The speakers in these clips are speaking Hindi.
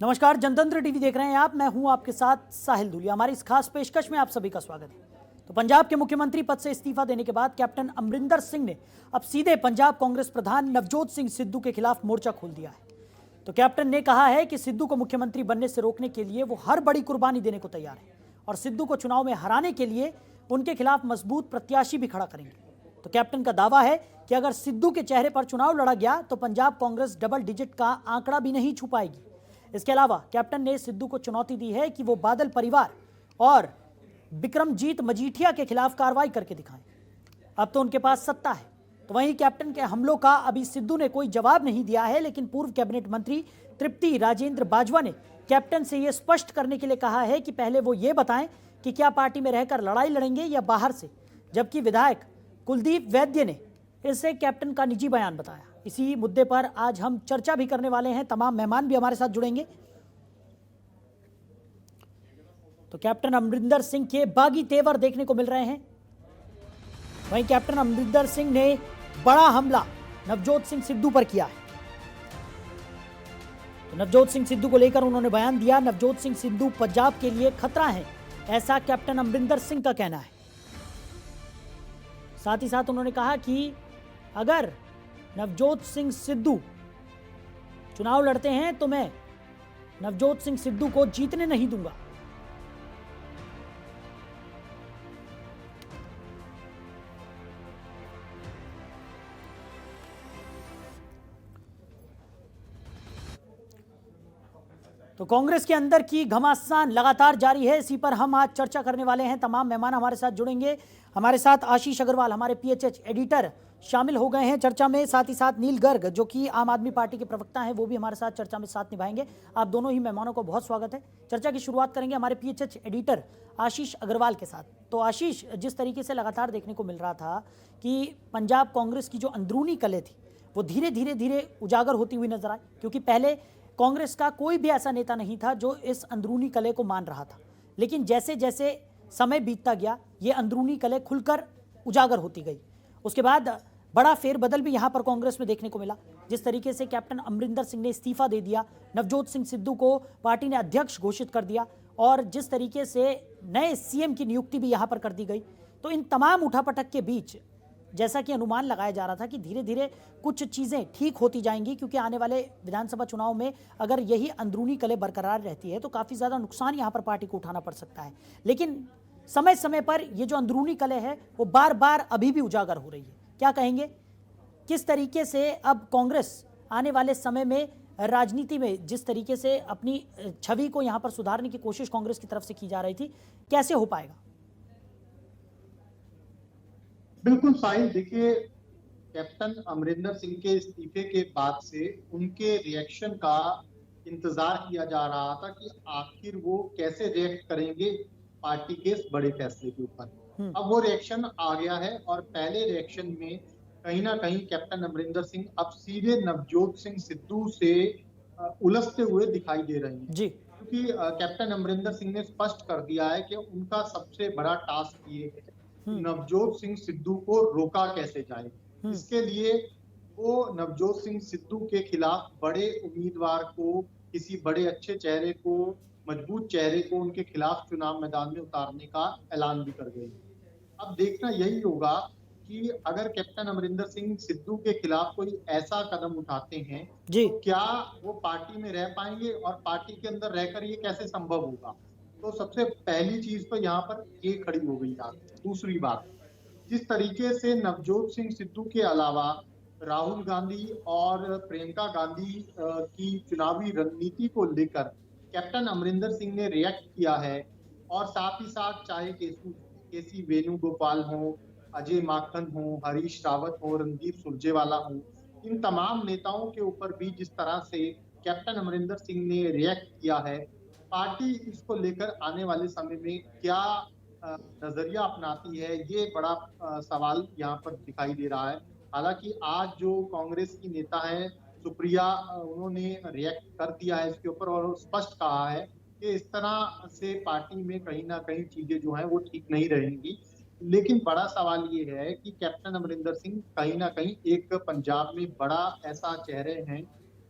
नमस्कार, जनतंत्र टीवी देख रहे हैं आप। मैं हूं आपके साथ साहिल धुलिया। हमारी इस खास पेशकश में आप सभी का स्वागत है। तो पंजाब के मुख्यमंत्री पद से इस्तीफा देने के बाद कैप्टन अमरिंदर सिंह ने अब सीधे पंजाब कांग्रेस प्रधान नवजोत सिंह सिद्धू के खिलाफ मोर्चा खोल दिया है। तो कैप्टन ने कहा है कि सिद्धू को मुख्यमंत्री बनने से रोकने के लिए वो हर बड़ी कुर्बानी देने को तैयार है और सिद्धू को चुनाव में हराने के लिए उनके खिलाफ मजबूत प्रत्याशी भी खड़ा करेंगे। तो कैप्टन का दावा है कि अगर सिद्धू के चेहरे पर चुनाव लड़ा गया तो पंजाब कांग्रेस डबल डिजिट का आंकड़ा भी नहीं छू पाएगी। इसके अलावा कैप्टन ने सिद्धू को चुनौती दी है कि वो बादल परिवार और बिक्रमजीत मजीठिया के खिलाफ कार्रवाई करके दिखाएं। अब तो उनके पास सत्ता है। तो वहीं कैप्टन के हमलों का अभी सिद्धू ने कोई जवाब नहीं दिया है, लेकिन पूर्व कैबिनेट मंत्री तृप्ति राजेंद्र बाजवा ने कैप्टन से यह स्पष्ट करने के लिए कहा है कि पहले वो ये बताएं कि क्या पार्टी में रहकर लड़ाई लड़ेंगे या बाहर से। जबकि विधायक कुलदीप वैद्य ने इसे कैप्टन का निजी बयान बताया। इसी मुद्दे पर आज हम चर्चा भी करने वाले हैं। तमाम मेहमान भी हमारे साथ जुड़ेंगे। तो कैप्टन अमरिंदर सिंह के बागी तेवर देखने को मिल रहे हैं। वहीं कैप्टन अमरिंदर सिंह ने बड़ा हमला नवजोत सिंह सिद्धू पर किया है। तो नवजोत सिंह सिद्धू को लेकर उन्होंने बयान दिया। नवजोत सिंह सिद्धू पंजाब के लिए खतरा है, ऐसा कैप्टन अमरिंदर सिंह का कहना है। साथ ही साथ उन्होंने कहा कि अगर नवजोत सिंह सिद्धू चुनाव लड़ते हैं तो मैं नवजोत सिंह सिद्धू को जीतने नहीं दूंगा। तो कांग्रेस के अंदर की घमासान लगातार जारी है। इसी पर हम आज चर्चा करने वाले हैं। तमाम मेहमान हमारे साथ जुड़ेंगे। हमारे साथ आशीष अग्रवाल, हमारे पीएचएच एडिटर, शामिल हो गए हैं चर्चा में। साथ ही साथ नील गर्ग, जो कि आम आदमी पार्टी के प्रवक्ता हैं, वो भी हमारे साथ चर्चा में साथ निभाएंगे। आप दोनों ही मेहमानों को बहुत स्वागत है। चर्चा की शुरुआत करेंगे हमारे पीएचएच एडिटर आशीष अग्रवाल के साथ। तो आशीष, जिस तरीके से लगातार देखने को मिल रहा था कि पंजाब कांग्रेस की जो अंदरूनी कलह थी वो धीरे धीरे उजागर होती हुई नजर आई, क्योंकि पहले कांग्रेस का कोई भी ऐसा नेता नहीं था जो इस अंदरूनी कलह को मान रहा था। लेकिन जैसे जैसे समय बीतता गया ये अंदरूनी कलह खुलकर उजागर होती गई। उसके बाद बड़ा फेरबदल भी यहां पर कांग्रेस में देखने को मिला। जिस तरीके से कैप्टन अमरिंदर सिंह ने इस्तीफा दे दिया, नवजोत सिंह सिद्धू को पार्टी ने अध्यक्ष घोषित कर दिया और जिस तरीके से नए सीएम की नियुक्ति भी यहां पर कर दी गई, तो इन तमाम उठापटक के बीच जैसा कि अनुमान लगाया जा रहा था कि धीरे धीरे कुछ चीज़ें ठीक होती जाएंगी, क्योंकि आने वाले विधानसभा चुनाव में अगर यही अंदरूनी कलह बरकरार रहती है तो काफ़ी ज़्यादा नुकसान यहाँ पर पार्टी को उठाना पड़ सकता है। लेकिन समय समय पर ये जो अंदरूनी कलह है वो बार बार अभी भी उजागर हो रही है। क्या कहेंगे, किस तरीके से अब कांग्रेस आने वाले समय में राजनीति में जिस तरीके से अपनी छवि को यहाँ पर सुधारने की कोशिश कांग्रेस की तरफ से की जा रही थी, कैसे हो पाएगा? बिल्कुल साहिल, देखिए, कैप्टन अमरिंदर सिंह के इस्तीफे के बाद से उनके रिएक्शन का इंतजार किया जा रहा था कि आखिर वो कैसे रिएक्ट करेंगे पार्टी के इस बड़े फैसले के ऊपर। अब वो रिएक्शन आ गया है और पहले रिएक्शन में कहीं ना कहीं कैप्टन अमरिंदर सिंह अब सीधे नवजोत सिंह सिद्धू से उलझते हुए दिखाई दे रहे हैं जी। क्योंकि कैप्टन अमरिंदर सिंह ने स्पष्ट कर दिया है कि उनका सबसे बड़ा टास्क ये है नवजोत सिंह सिद्धू को रोका कैसे जाए। इसके लिए वो नवजोत सिंह सिद्धू के खिलाफ बड़े उम्मीदवार को, किसी बड़े अच्छे चेहरे को, मजबूत चेहरे को उनके खिलाफ चुनाव मैदान में उतारने का ऐलान भी कर गए। अब देखना यही होगा कि अगर कैप्टन अमरिंदर सिंह सिद्धू के खिलाफ कोई ऐसा कदम उठाते हैं तो क्या वो पार्टी में रह पाएंगे और पार्टी के अंदर रहकर ये कैसे संभव होगा। तो सबसे पहली चीज तो यहाँ पर ये खड़ी हो गई। दूसरी बात, जिस तरीके से नवजोत सिंह सिद्धू के अलावा राहुल गांधी और प्रियंका गांधी की चुनावी रणनीति को लेकर कैप्टन अमरिंदर सिंह ने रिएक्ट किया है और साथ ही साथ चाहे केसी वेणुगोपाल हो, अजय माकन हो, हरीश रावत हो, रणदीप सुरजेवाला हो, इन तमाम नेताओं के ऊपर भी जिस तरह से कैप्टन अमरिंदर सिंह ने रिएक्ट किया है, पार्टी इसको लेकर आने वाले समय में क्या नजरिया अपनाती है, ये बड़ा सवाल यहाँ पर दिखाई दे रहा है। हालांकि आज जो कांग्रेस की नेता है सुप्रिया, उन्होंने रिएक्ट कर दिया है इसके ऊपर और स्पष्ट कहा है कि इस तरह से पार्टी में कहीं ना कहीं चीजें जो है वो ठीक नहीं रहेंगी। लेकिन बड़ा सवाल ये है कि कैप्टन अमरिंदर सिंह कहीं ना कहीं एक पंजाब में बड़ा ऐसा चेहरे हैं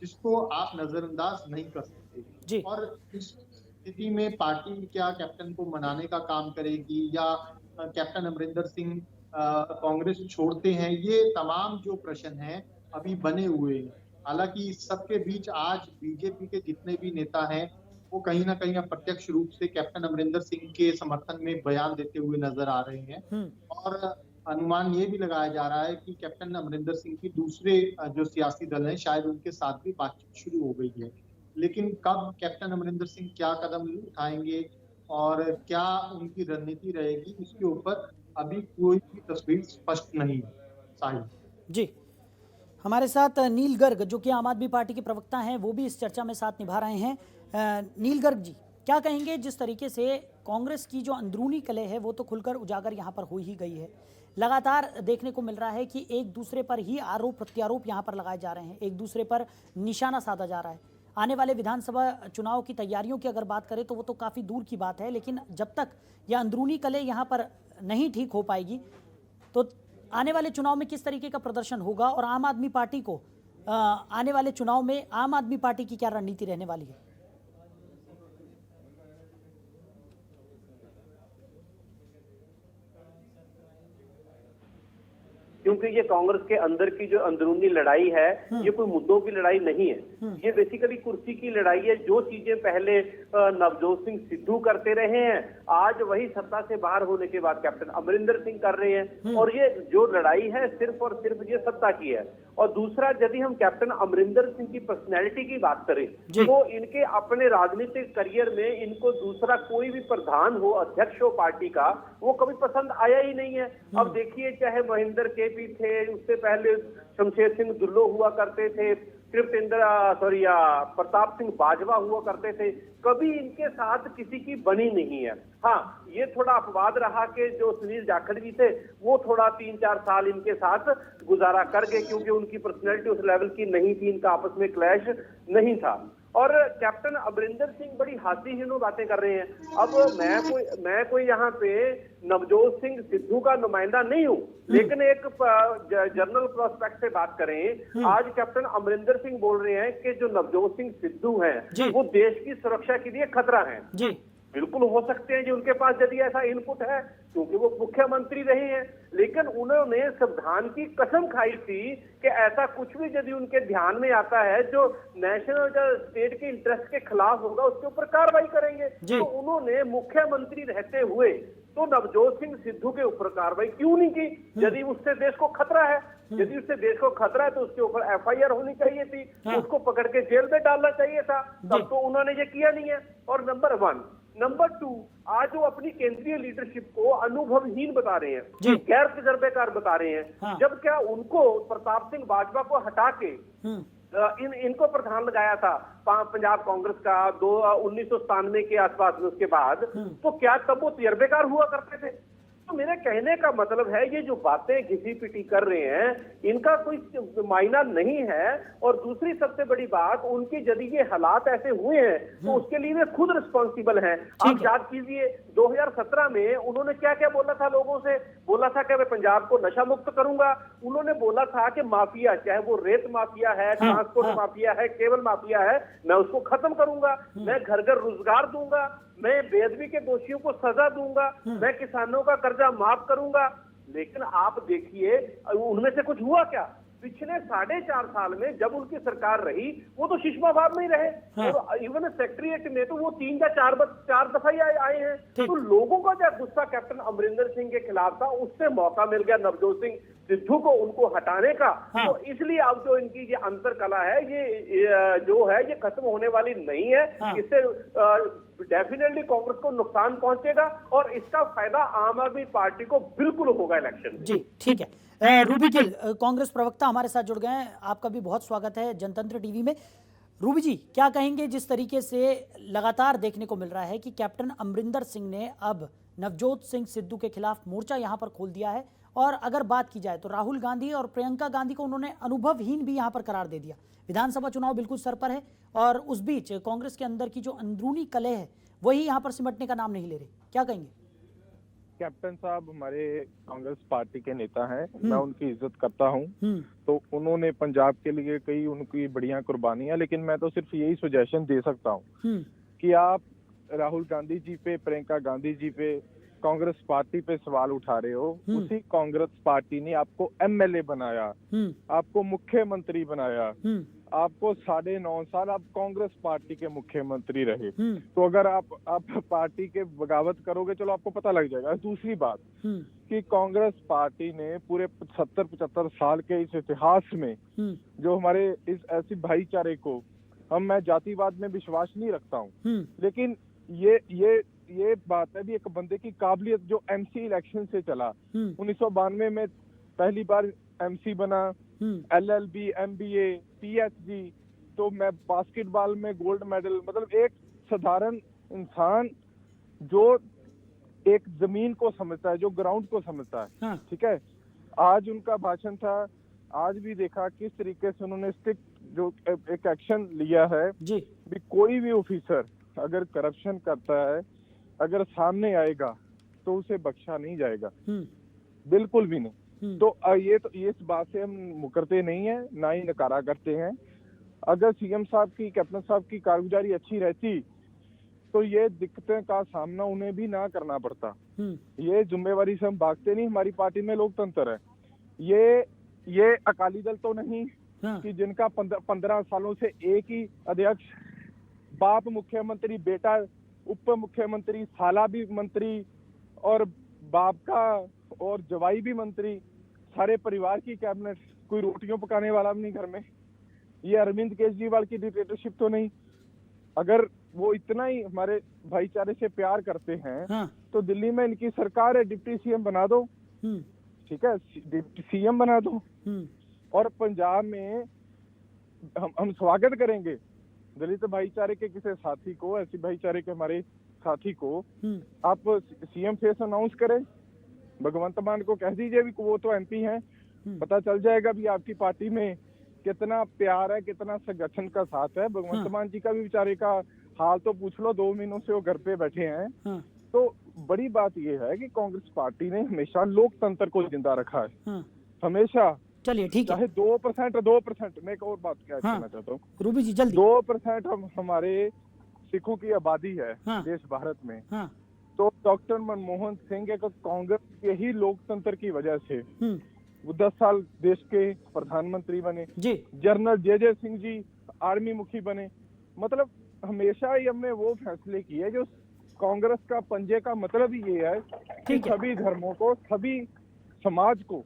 जिसको आप नजरअंदाज नहीं कर जी। सकते। और इस स्थिति में पार्टी क्या कैप्टन को मनाने का काम करेगी या कैप्टन अमरिंदर सिंह कांग्रेस छोड़ते हैं, ये तमाम जो प्रश्न हैं अभी बने हुए हैं। हालांकि इस सबके बीच आज बीजेपी के जितने भी नेता हैं वो कहीं ना कहीं अप्रत्यक्ष रूप से कैप्टन अमरिंदर सिंह के समर्थन में बयान देते हुए नजर आ रहे हैं। और अनुमान ये भी लगाया जा रहा है कि कैप्टन अमरिंदर सिंह की दूसरे जो सियासी दल हैं शायद उनके साथ भी बातचीत शुरू हो गई है। लेकिन कब कैप्टन अमरिंदर सिंह क्या कदम उठाएंगे और क्या उनकी रणनीति रहेगी, इसके ऊपर अभी कोई भी तस्वीर स्पष्ट नहीं है। साहिल जी, हमारे साथ नील गर्ग जो कि आम आदमी पार्टी के प्रवक्ता हैं वो भी इस चर्चा में साथ निभा रहे हैं। नील गर्ग जी, क्या कहेंगे जिस तरीके से कांग्रेस की जो अंदरूनी कलह है वो तो खुलकर उजागर यहाँ पर हो ही गई है। लगातार देखने को मिल रहा है कि एक दूसरे पर ही आरोप प्रत्यारोप यहाँ पर लगाए जा रहे हैं, एक दूसरे पर निशाना साधा जा रहा है। आने वाले विधानसभा चुनाव की तैयारियों की अगर बात करें तो वो तो काफ़ी दूर की बात है, लेकिन जब तक यह अंदरूनी कलह यहाँ पर नहीं ठीक हो पाएगी तो आने वाले चुनाव में किस तरीके का प्रदर्शन होगा और आम आदमी पार्टी को आने वाले चुनाव में आम आदमी पार्टी की क्या रणनीति रहने वाली है? क्योंकि ये कांग्रेस के अंदर की जो अंदरूनी लड़ाई है ये कोई मुद्दों की लड़ाई नहीं है। ये बेसिकली कुर्सी की लड़ाई है। जो चीजें पहले नवजोत सिंह सिद्धू करते रहे हैं आज वही सत्ता से बाहर होने के बाद कैप्टन अमरिंदर सिंह कर रहे हैं। और ये जो लड़ाई है सिर्फ और सिर्फ ये सत्ता की है। और दूसरा, यदि हम कैप्टन अमरिंदर सिंह की पर्सनैलिटी की बात करें तो इनके अपने राजनीतिक करियर में इनको दूसरा कोई भी प्रधान हो, अध्यक्ष हो पार्टी का, वो कभी पसंद आया ही नहीं है। अब देखिए, चाहे महेंद्र केपी थे, उससे पहले शमशेर सिंह दुल्लो हुआ करते थे, प्रताप सिंह बाजवा हुआ करते थे, कभी इनके साथ किसी की बनी नहीं है। हाँ, ये थोड़ा अपवाद रहा कि जो सुनील जाखड़ जी थे वो थोड़ा 3-4 साल इनके साथ गुजारा कर गए क्योंकि उनकी पर्सनैलिटी उस लेवल की नहीं थी, इनका आपस में क्लैश नहीं था। और कैप्टन अमरिंदर सिंह बड़ी हास्यहीन बातें कर रहे हैं। अब मैं कोई यहाँ पे नवजोत सिंह सिद्धू का नुमाइंदा नहीं हूँ, लेकिन एक जर्नल प्रोस्पेक्ट से बात करें, आज कैप्टन अमरिंदर सिंह बोल रहे हैं कि जो नवजोत सिंह सिद्धू हैं वो देश की सुरक्षा के लिए खतरा है। बिल्कुल हो सकते हैं कि उनके पास यदि ऐसा इनपुट है क्योंकि वो मुख्यमंत्री रहे हैं, लेकिन उन्होंने संविधान की कसम खाई थी कि ऐसा कुछ भी यदि उनके ध्यान में आता है जो नेशनल स्टेट के इंटरेस्ट के खिलाफ होगा उसके ऊपर कार्रवाई करेंगे। तो उन्होंने मुख्यमंत्री रहते हुए तो नवजोत सिंह सिद्धू के ऊपर कार्रवाई क्यों नहीं की? यदि उससे देश को खतरा है, यदि उससे देश को खतरा है तो उसके ऊपर FIR होनी चाहिए थी, उसको पकड़ के जेल में डालना चाहिए था। तब तो उन्होंने ये किया नहीं है। और नंबर 1, नंबर 2, आज वो अपनी केंद्रीय लीडरशिप को अनुभवहीन बता रहे हैं, गैर तजर्बेकार बता रहे हैं। जब क्या उनको प्रताप सिंह बाजवा को हटा के इनको प्रधान लगाया था पंजाब कांग्रेस का 1997 के आसपास में, उसके बाद तो क्या तब वो तजर्बेकार हुआ करते थे? तो मेरे कहने का मतलब है ये जो बातें घिसी पिटी कर रहे हैं इनका कोई मायना नहीं है। और दूसरी सबसे बड़ी बात, उनके यदि ये हालात ऐसे हुए हैं तो उसके लिए वे खुद रिस्पॉन्सिबल हैं। आप याद कीजिए 2017 में उन्होंने क्या क्या बोला था लोगों से, बोला था कि मैं पंजाब को नशा मुक्त करूंगा। उन्होंने बोला था कि माफिया, चाहे वो रेत माफिया है, ट्रांसपोर्ट माफिया है, केबल माफिया है, मैं उसको खत्म करूंगा, मैं घर घर रोजगार दूंगा, मैं बेअदबी के दोषियों को सजा दूंगा, मैं किसानों का कर्जा माफ करूंगा। लेकिन आप देखिए उनमें से कुछ हुआ क्या? पिछले 4.5 साल में जब उनकी सरकार रही वो तो शिशमाबाद में ही रहे। और इवन सेक्रेटरीट में तो वो 3 या 4 दफा ही आए हैं। तो लोगों का जो गुस्सा कैप्टन अमरिंदर सिंह के खिलाफ था उससे मौका मिल गया नवजोत सिंह सिद्धू को उनको हटाने का। तो इसलिए अब जो इनकी ये अंतर कला है ये जो है ये खत्म होने वाली नहीं है। इससे डेफिनेटली कांग्रेस को नुकसान पहुंचेगा और इसका फायदा आम आदमी पार्टी को बिल्कुल होगा इलेक्शन में। जी ठीक है। रूबी गिल कांग्रेस प्रवक्ता हमारे साथ जुड़ गए हैं, आपका भी बहुत स्वागत है जनतंत्र टीवी में। रूबी जी, क्या कहेंगे जिस तरीके से लगातार देखने को मिल रहा है कि कैप्टन अमरिंदर सिंह ने अब नवजोत सिंह सिद्धू के खिलाफ मोर्चा यहां पर खोल दिया है, और अगर बात की जाए तो राहुल गांधी और प्रियंका गांधी को उन्होंने अनुभवहीन भी यहां पर करार दे दिया। विधानसभा चुनाव बिल्कुल सर पर है और उस बीच कांग्रेस के अंदर की जो अंदरूनी कलह है वही यहां पर सिमटने का नाम नहीं ले रही। क्या कहेंगे? कैप्टन साहब हमारे कांग्रेस पार्टी के नेता हैं, मैं उनकी इज्जत करता हूं। तो उन्होंने पंजाब के लिए कई उनकी बढ़िया कुर्बानियां, लेकिन मैं तो सिर्फ यही सुजेशन दे सकता हूं कि आप राहुल गांधी जी पे, प्रियंका गांधी जी पे, कांग्रेस पार्टी पे सवाल उठा रहे हो। उसी कांग्रेस पार्टी ने आपको एमएलए बनाया, आपको मुख्यमंत्री बनाया, आपको 9.5 साल आप कांग्रेस पार्टी के मुख्यमंत्री रहे। तो अगर आप पार्टी के बगावत करोगे, चलो आपको पता लग जाएगा। दूसरी बात कि कांग्रेस पार्टी ने पूरे 70-75 साल के इस इतिहास में जो हमारे इस ऐसी भाईचारे को, मैं जातिवाद में विश्वास नहीं रखता हूँ, लेकिन ये बात है भी एक बंदे की काबिलियत जो एमसी इलेक्शन से चला, 1992 में पहली बार एमसी बना, एलएलबी, एमबीए, पीएचडी, तो मैं बास्केटबॉल में गोल्ड मेडल, मतलब एक साधारण इंसान जो एक जमीन को समझता है, जो ग्राउंड को समझता है। ठीक है, आज उनका भाषण था, आज भी देखा किस तरीके से उन्होंने स्ट्रिक्ट जो एक एक्शन लिया है जी। भी कोई भी ऑफिसर अगर करप्शन करता है, अगर सामने आएगा तो उसे बख्शा नहीं जाएगा, बिल्कुल भी नहीं। तो ये इस बात से हम मुकरते नहीं है, ना ही नकारा करते हैं। अगर सीएम साहब की, कैप्टन साहब की कारगुजारी अच्छी रहती तो ये दिक्कतें का सामना उन्हें भी ना करना पड़ता। ये जिम्मेवारी से हम भागते नहीं। हमारी पार्टी में लोकतंत्र है। ये अकाली दल तो नहीं कि जिनका 15 सालों से एक ही अध्यक्ष, बाप मुख्यमंत्री, बेटा उप मुख्यमंत्री, साला भी मंत्री और बाप का और जवाई भी मंत्री, सारे परिवार की कैबिनेट, कोई रोटियों पकाने वाला भी नहीं घर में। ये अरविंद केजरीवाल की डिक्टेटरशिप तो नहीं। अगर वो इतना ही हमारे भाईचारे से प्यार करते हैं तो दिल्ली में इनकी सरकार है, डिप्टी सीएम बना दो। ठीक है, डिप्टी सीएम बना दो। और पंजाब में हम स्वागत करेंगे दलित भाईचारे के किसी साथी को, ऐसी भाईचारे के हमारे साथी को आप सीएम फेस अनाउंस करें। भगवंत मान को कह दीजिए भी वो तो एमपी हैं, पता चल जाएगा भी आपकी पार्टी में कितना प्यार है, कितना संगठन का साथ है। भगवंत मान जी का भी बेचारे का हाल तो पूछ लो, 2 महीनों से वो घर पे बैठे हैं। तो बड़ी बात ये है कि कांग्रेस पार्टी ने हमेशा लोकतंत्र को जिंदा रखा है, हमेशा। चलिए ठीक है, चाहे 2%। मैं एक और बात क्या कहना चाहता हूँ, रूबी जी जल्दी। 2% हमारे सिखों की आबादी है देश भारत में। तो डॉक्टर मनमोहन सिंह एक कांग्रेस के ही लोकतंत्र की वजह से वो 10 साल देश के प्रधानमंत्री बने जी। जनरल जे सिंह जी आर्मी मुखी बने। मतलब हमेशा ही हमने वो फैसले किए जो कांग्रेस का पंजे का मतलब ही ये है कि सभी धर्मों को, सभी समाज को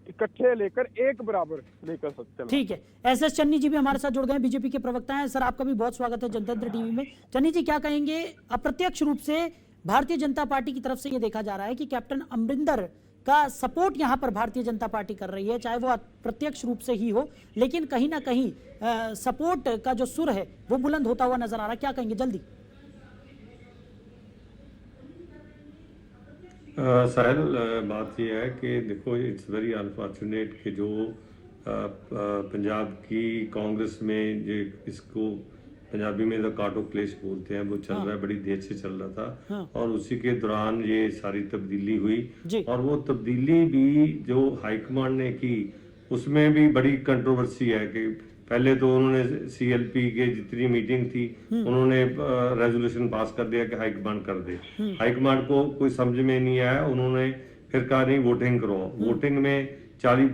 इकट्ठे लेकर एक बराबर लेकर सकते हैं। ठीक है, एसएस चन्नी जी भी हमारे साथ जुड़ गए, बीजेपी के प्रवक्ता हैं। सर आपका भी बहुत स्वागत है जनतंत्र टीवी में। चन्नी जी क्या कहेंगे? अप्रत्यक्ष रूप से भारतीय जनता पार्टी की तरफ से ये देखा जा रहा है कि कैप्टन अमरिंदर का सपोर्ट यहाँ पर भारतीय जनता पार्टी कर रही है, चाहे वो प्रत्यक्ष रूप से ही हो, लेकिन कहीं ना कहीं सपोर्ट का जो सुर है वो बुलंद होता हुआ नजर आ रहा है। क्या कहेंगे जल्दी? साहिल, बात यह है कि देखो, इट्स वेरी अनफॉर्चुनेट कि जो पंजाब की कांग्रेस में जो इसको पंजाबी में द काटो क्लेश बोलते हैं वो चल रहा है, बड़ी देर से चल रहा था। और उसी के दौरान ये सारी तब्दीली हुई और वो तब्दीली भी जो हाईकमांड ने की उसमें भी बड़ी कंट्रोवर्सी है कि पहले तो उन्होंने सीएलपी के जितनी मीटिंग थी उन्होंने रेजोल्यूशन पास कर दिया कि हाईकमांड कर दे। हाईकमांड को कोई समझ में नहीं आया, उन्होंने फिर कहा नहीं वोटिंग करो। वोटिंग में 40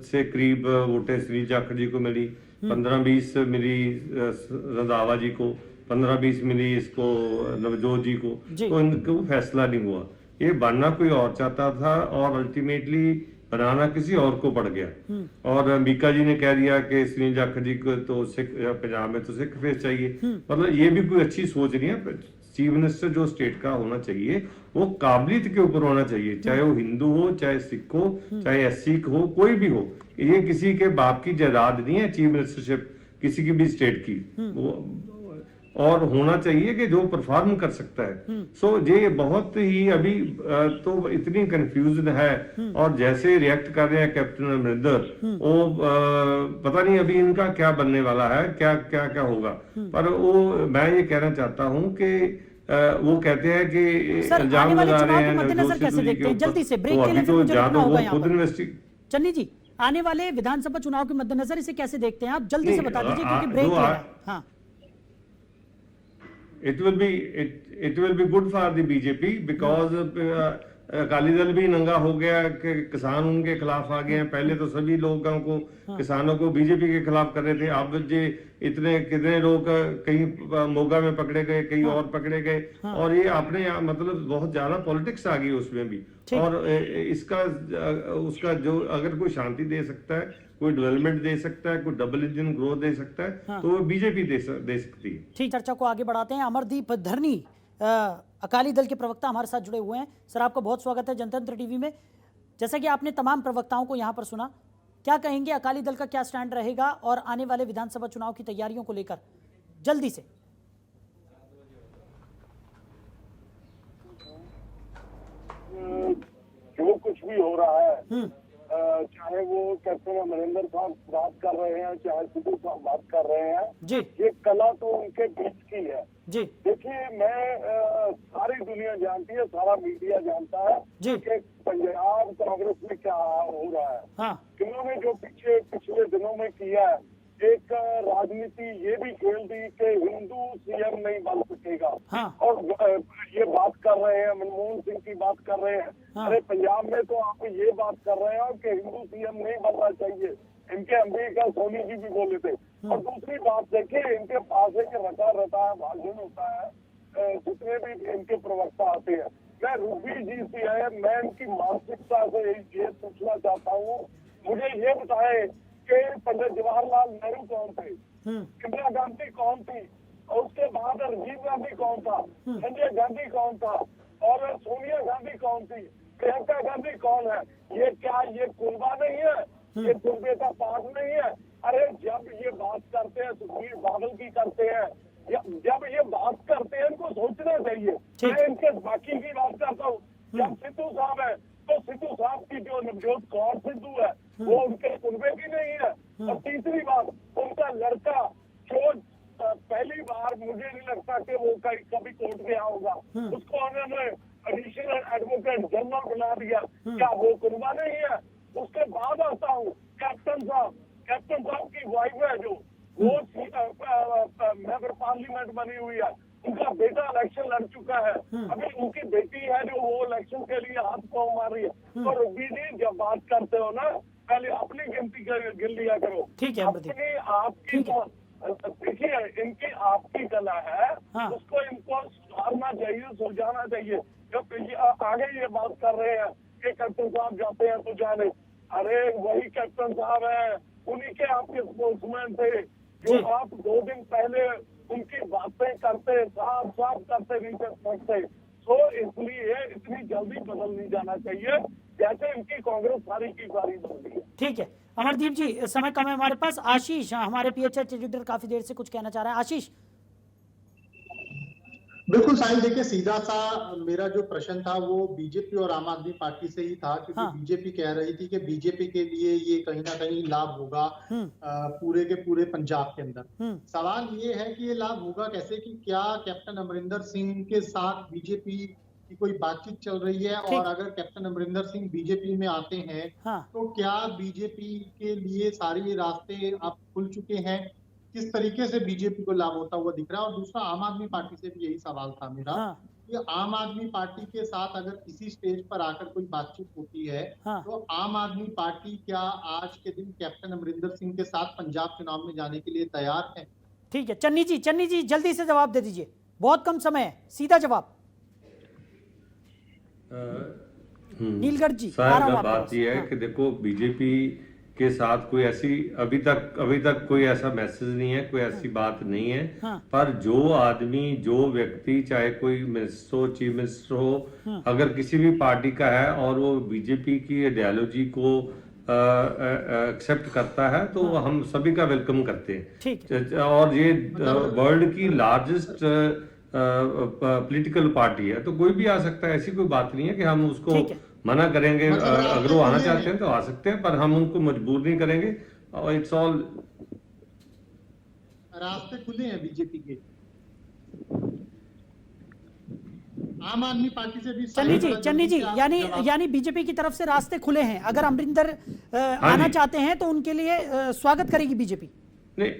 से करीब वोटें सुनील जाखड़ जी को मिली, 15-20 मिली रंधावा जी को, 15-20 मिली इसको नवजोत जी को। तो इनको फैसला नहीं हुआ। ये बनना कोई और चाहता था और अल्टीमेटली बनाना किसी और को पड़ गया। और मीका जी ने कह दिया कि सुनील जाखड़ जी को तो सिख, पंजाब में तो सिख फेस चाहिए। मतलब ये भी कोई अच्छी सोच नहीं है। चीफ मिनिस्टर जो स्टेट का होना चाहिए वो काबिलियत के ऊपर होना चाहिए, चाहे वो हिंदू हो, चाहे सिख हो, चाहे एससी हो, कोई भी हो। ये किसी के बाप की जायदाद नहीं है चीफ मिनिस्टरशिप किसी की भी स्टेट की। और होना चाहिए कि जो परफॉर्म कर सकता है। सो ये बहुत ही अभी तो इतनी कंफ्यूजन है और जैसे रिएक्ट कर रहे हैं कैप्टन अमरिंदर, वो पता नहीं अभी इनका क्या बनने वाला है, क्या क्या क्या होगा। पर वो मैं ये कहना चाहता हूं कि वो कहते हैं कि सर, इल्जाम आने वाले लगा चुनाव रहे के हैं मद्देनजर नवजोत कैसे सिद्धू जी देखते के हैं? ऊपर। जल्दी से ब्रेक तो के लिए अभी फिर तो मुझे या रुकना तो होगा वो यहाँ खुद पर। चन्नी जी, आने वाले विधानसभा चुनाव के मद्देनजर इसे कैसे देखते हैं आप? जल्दी से नहीं, बता दीजिए क्योंकि जो ब्रेक लेना है। हाँ, it will be good for the BJP because Akali Dal भी नंगा हो गया कि किसान उनके खिलाफ आ गए हैं। पहले तो सभी लोगों को किसानों को बीजेपी के खिलाफ कर रहे थे, अब जे इतने कितने लोग कहीं मोगा में पकड़े गए, कहीं और पकड़े गए, और ये अपने मतलब बहुत ज्यादा पॉलिटिक्स आ गई उसमें भी। और इसका उसका जो अगर कोई शांति दे सकता है, कोई डेवलपमेंट दे सकता है, कोई डबल इंजन ग्रोथ दे सकता है, तो वो बीजेपी दे सकती है। ठीक, चर्चा को आगे बढ़ाते हैं। अमरदीप धरनी अकाली दल के प्रवक्ता हमारे साथ जुड़े हुए हैं। सर, आपका बहुत स्वागत है जनतंत्र टीवी में। जैसा कि आपने तमाम प्रवक्ताओं को यहाँ पर सुना, क्या कहेंगे अकाली दल का क्या स्टैंड रहेगा और आने वाले विधानसभा चुनाव की तैयारियों को लेकर जल्दी से? जो कुछ भी हो रहा है, चाहे वो कैप्टन अमरिंदर साहब बात कर रहे हैं, चाहे सिद्धू साहब बात कर रहे हैं जी, ये कला तो उनके बीच की है जी। देखिए, मैं सारी दुनिया जानती है, सारा मीडिया जानता है जी कि पंजाब कांग्रेस में क्या हो रहा है। हाँ, इन्होंने जो पिछले दिनों में किया है, एक राजनीति ये भी खेल दी कि हिंदू सीएम नहीं बन सकेगा। हाँ। और ये बात कर रहे हैं, मनमोहन सिंह की बात कर रहे हैं। हाँ। अरे पंजाब में तो आप ये बात कर रहे हैं कि हिंदू सीएम नहीं बनना चाहिए। इनके अंबिका सोनी जी भी बोले थे। और दूसरी बात देखिए, इनके पास एक रटा भाषण होता है, जितने भी इनके प्रवक्ता आते हैं। मैं रूबी जी से है, मैं इनकी मानसिकता से ये पूछना चाहता हूँ, मुझे ये बताए कि पंडित जवाहरलाल नेहरू कौन थे, इंदिरा गांधी कौन थी, और उसके बाद राजीव गांधी कौन था, संजय गांधी कौन था, और सोनिया गांधी कौन थी, प्रियंका गांधी कौन है? ये क्या ये कुलबा नहीं है? ये कुलबे का पाठ नहीं है? अरे जब ये बात करते हैं, सुखबीर बादल की करते हैं, जब ये बात करते हैं इनको सोचना चाहिए। मैं इनके बाकी की बात करता हूँ। जब सिद्धू साहब है तो सिद्धू साहब की जो नवजोत कौर सिद्धू है वो उनके कुलबे की नहीं है। और तीसरी बात, उनका लड़का जो पहली बार, मुझे नहीं लगता कि वो कभी कोर्ट गया होगा, उसको उन्होंने एडिशनल एडवोकेट जनरल बना दिया। क्या वो कुलबा नहीं है? उसके बाद आता हूँ कैप्टन साहब की वाइफ है जो वो मेंबर पार्लियामेंट बनी हुई है, उनका बेटा इलेक्शन लड़ चुका है, अभी उनकी बेटी है जो वो इलेक्शन के लिए हाथ पाँव मार रही है। तो रूबी जी, जब बात करते हो ना, पहले अपनी गिनती गिन लिया करो। ठीक है, अपनी आपकी देखिए, इनकी आपकी कला है, उसको इनको सुधारना चाहिए, सुलझाना चाहिए। जब आगे ये बात कर रहे हैं कि कैप्टन साहब जाते हैं तो जाने, अरे वही कैप्टन साहब है, उन्हीं के आपके स्पोर्ट्समैन थे जो आप 2 दिन पहले उनकी बातें करते, साफ करते नहीं सकते। तो इसलिए इतनी जल्दी बदल नहीं जाना चाहिए जैसे इनकी कांग्रेस सारी की सारी बदली है। ठीक है अमरदीप जी, समय कम है हमारे पास। आशीष, हमारे पीएचएच एडिटर, काफी देर से कुछ कहना चाह रहा है। आशीष। बिल्कुल साहिल, देखिए सीधा सा मेरा जो प्रश्न था वो बीजेपी और आम आदमी पार्टी से ही था, क्योंकि बीजेपी कह रही थी कि बीजेपी के लिए ये कहीं ना कहीं लाभ होगा पूरे के पूरे पंजाब के अंदर। सवाल ये है कि ये लाभ होगा कैसे, कि क्या कैप्टन अमरिंदर सिंह के साथ बीजेपी की कोई बातचीत चल रही है, और अगर कैप्टन अमरिंदर सिंह बीजेपी में आते हैं तो क्या बीजेपी के लिए सारे रास्ते अब खुल चुके हैं? किस तरीके से बीजेपी को लाभ होता हुआ दिख रहा है? और दूसरा, आम आदमी पार्टी से भी यही सवाल था मेरा कि आम आदमी पार्टी के साथ अगर किसी स्टेज पर आकर कोई बातचीत होती है तो आम आदमी पार्टी क्या आज के दिन कैप्टन अमरिंदर सिंह के साथ पंजाब चुनाव में जाने के लिए तैयार है? ठीक है, चन्नी जी जल्दी से जवाब दे दीजिए, बहुत कम समय है, सीधा जवाब। नीलगढ़ जी, बात यह है कि देखो, बीजेपी के साथ कोई ऐसी अभी तक कोई ऐसा मैसेज नहीं है, कोई ऐसी बात नहीं है। पर जो आदमी, जो व्यक्ति, चाहे कोई मिनिस्टर हो, चीफ मिनिस्टर हो, अगर किसी भी पार्टी का है और वो बीजेपी की आइडियोलॉजी को एक्सेप्ट करता है तो हम सभी का वेलकम करते हैं। और ये वर्ल्ड की लार्जेस्ट पॉलिटिकल पार्टी है, तो कोई भी आ सकता है, ऐसी कोई बात नहीं है कि हम उसको मना करेंगे। अगर वो आना चाहते हैं तो आ सकते हैं, पर हम उनको मजबूर नहीं करेंगे। और इट्स ऑल, रास्ते खुले हैं बीजेपी के। आम आदमी पार्टी से भी चन्नी जी यानी बीजेपी की तरफ से रास्ते खुले हैं, अगर अमरिंदर आना चाहते हैं तो उनके लिए स्वागत करेगी बीजेपी। नहीं,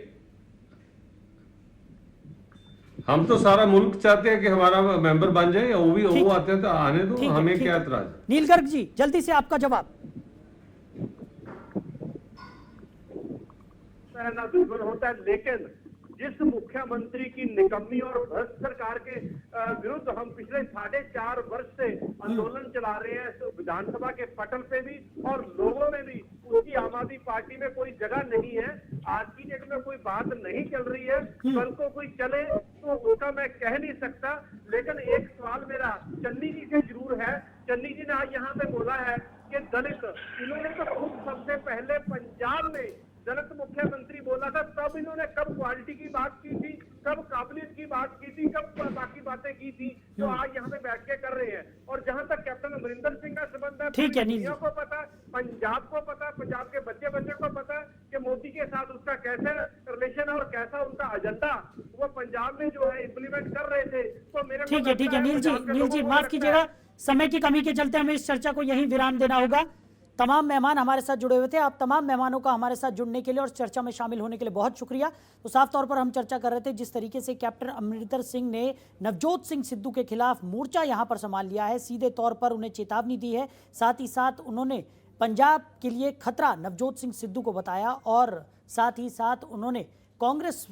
हम तो सारा मुल्क चाहते हैं कि हमारा मेंबर बन जाए, वो आते हैं तो आने दो, हमें क्या एतराज। नील गर्ग जी जल्दी से आपका जवाब। ना दुश्मन होता है, लेकिन जिस मुख्यमंत्री की निकम्मी और भ्रष्ट सरकार के विरुद्ध हम पिछले 4.5 वर्ष से आंदोलन चला रहे हैं, तो विधानसभा के पटल पे भी और लोगों में भी उसकी आम आदमी पार्टी में कोई जगह नहीं है। आज की डेट में कोई बात नहीं चल रही है, कल को कोई चले तो उसका मैं कह नहीं सकता। लेकिन एक सवाल मेरा चन्नी जी से जरूर है। चन्नी जी ने आज यहाँ पे बोला है कि दलित, इन्होंने तो खुद सबसे पहले पंजाब में दलित मुख्यमंत्री बोला था, तब इन्होंने कब क्वालिटी की बात की थी, कब काबिलियत की बात की थी, कब बाकी बातें की थी जो आज यहाँ पे बैठ के कर रहे हैं। और जहाँ तक कैप्टन अमरिंदर सिंह का संबंध है, ठीक है, दुनिया को पता, पंजाब को पता, पंजाब के बच्चे को पता कि मोदी के साथ उसका कैसे रिलेशन और कैसा उनका एजेंडा वो पंजाब में जो है इम्प्लीमेंट कर रहे थे। तो मेरे ठीक है नील जी माफ कीजिएगा, समय की कमी के चलते हमें इस चर्चा को यहीं विराम देना होगा। तमाम मेहमान हमारे साथ जुड़े हुए थे, आप तमाम मेहमानों का हमारे साथ जुड़ने के लिए और चर्चा में शामिल होने के लिए बहुत शुक्रिया। तो साफ तौर पर हम चर्चा कर रहे थे जिस तरीके से कैप्टन अमरिंदर सिंह ने नवजोत सिंह सिद्धू के खिलाफ मोर्चा यहां पर संभाल लिया है, सीधे तौर पर उन्हें चेतावनी दी है, साथ ही साथ उन्होंने पंजाब के लिए खतरा नवजोत सिंह सिद्धू को बताया और साथ ही साथ उन्होंने कांग्रेस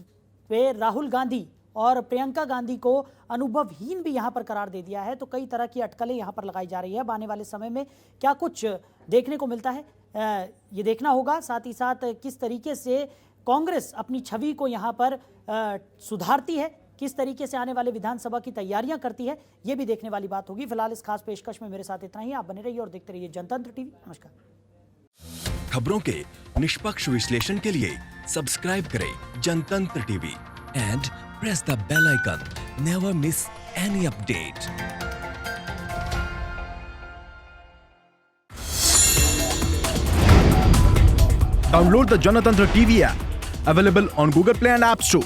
पे राहुल गांधी और प्रियंका गांधी को अनुभवहीन भी यहां पर करार दे दिया है। तो कई तरह की अटकलें यहां पर लगाई जा रही है। अब आने वाले समय में क्या कुछ देखने को मिलता है ये देखना होगा। साथ ही साथ किस तरीके से कांग्रेस अपनी छवि को यहां पर सुधारती है, किस तरीके से आने वाले विधानसभा की तैयारियां करती है, ये भी देखने वाली बात होगी। फिलहाल इस खास पेशकश में मेरे साथ इतना ही। आप बने रहिए और देखते रहिए जनतंत्र टीवी। नमस्कार। खबरों के निष्पक्ष विश्लेषण के लिए सब्सक्राइब करें जनतंत्र TV and press the bell icon. Never miss any update. Download the Janatantra TV app, available on Google Play and App Store.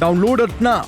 Download it now.